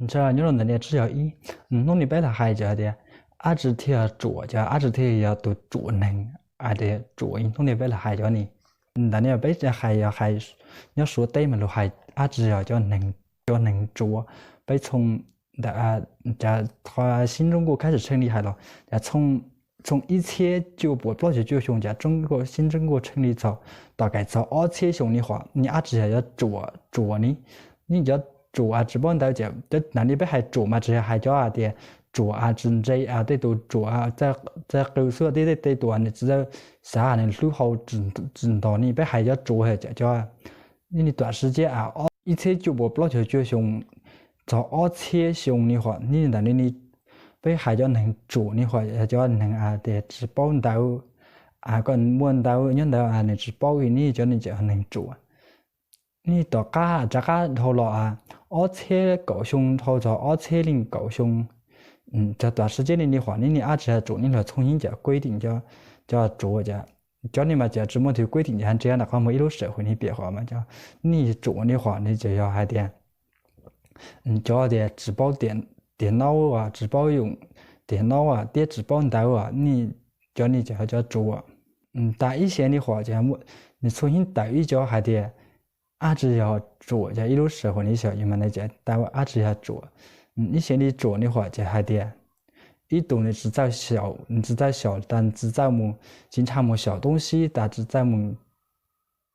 这你说那里只要一，弄你白了还叫的，阿只贴做叫阿只贴要都做能，阿的做，弄你白了还叫你，那你要白这还你要说对嘛，lo还阿只要叫能做，白从在他新中国开始成立还了，从1798在新中国成立早，大概早2000的话，你阿只要做呢，你要做啊，只帮到就那你不还做嘛？只还叫的做啊，真这啊，得都做啊，在构思得多，你知道啥呢？路好知道你不还要做还叫啊？你短时间啊，1798早2000的话，你那你被还叫能做的话，也叫能啊的只帮到啊，còn muốn到nhân到啊，你只包给你叫你就能做。你到家头了啊，2000头到2009，这段时间里的话，你阿只做，你要重新规定叫做叫你嘛这么就规定这样的话，没有社会的变化嘛，叫你做的话，你就要还点，叫的只包电脑啊，只包用电脑啊，电子包到啊，你就叫做，但以前的话就你重新到一叫还得。阿只要做，就一路社会的效益嘛，那就但我阿只要做，以前你做的话就还得，一动的制造小，但制造么经常么小东西，但制造么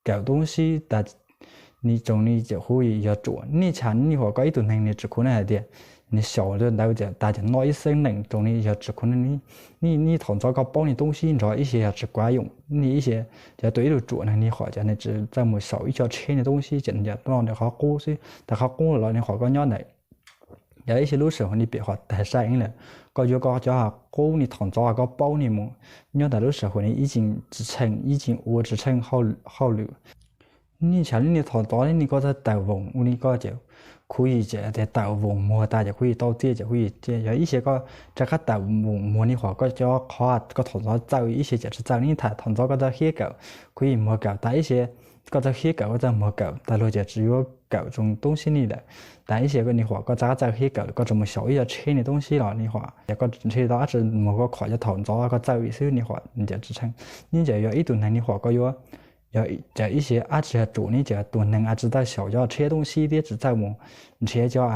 搞东西，但你种的就可以要做，你像你话搞一动能力只可能还得，你小的那就大家拿一生能种的要只可能你创造个包的东西，你知道一些要只管用，你一些就对着做呢，你话就那只咱们少一些钱的东西，就人家让你好过噻，但好过了你话个鸟来，有一些路社会的变化太闪了，搞就搞叫过你创造个包的么，你要在路社会的已经支撑，已经我支撑好了。你像你创造的你搞个斗篷，你搞就可以这在斗篷么，大家可以到这就可以这有一些个这个斗篷么的话，个叫靠个创造走一些就是走你台创造个个黑狗可以么狗，但一些个个黑狗个个么狗，但是就只有狗这种东西里的，但一些个你话个咋走黑狗个这么小一些车的东西了，你话一个车到是么个靠着创造啊个走一些你话你就支撑，你就要一顿能你话个要在一些阿只做你就多能知道小叫车东西的制造么，车叫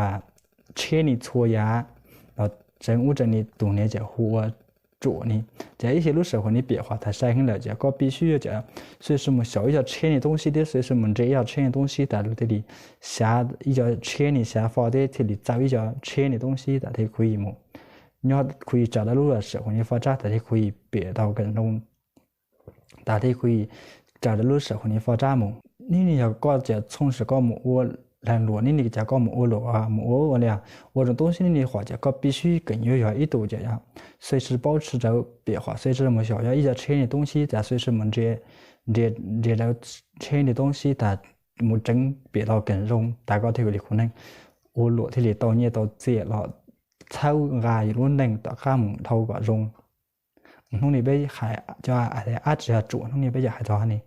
车的错呀，然后政府的多年就和做呢，在一些路社会的变化太闪了，就个必须要叫，所以什么小一些车的东西的，所以什么这样车的东西在这里下一些车的下发的这里找一些车的东西，大家可以么？你要可以找到路社会的发展，大家可以变到更多，大家可以。找到路社会的发展么？你要搞这从事搞么我来落你就搞么我落啊么我了，我这东西你的话就搞必须更要一度这样，随时保持着变化，随时么小要一些车的东西，在随时么这车的东西，但么真变到更容，大家头的可能我落ที่里到你到这了，草芽一路能到ข้าม头个容，弄你被还叫阿只要做，弄你被就还做你。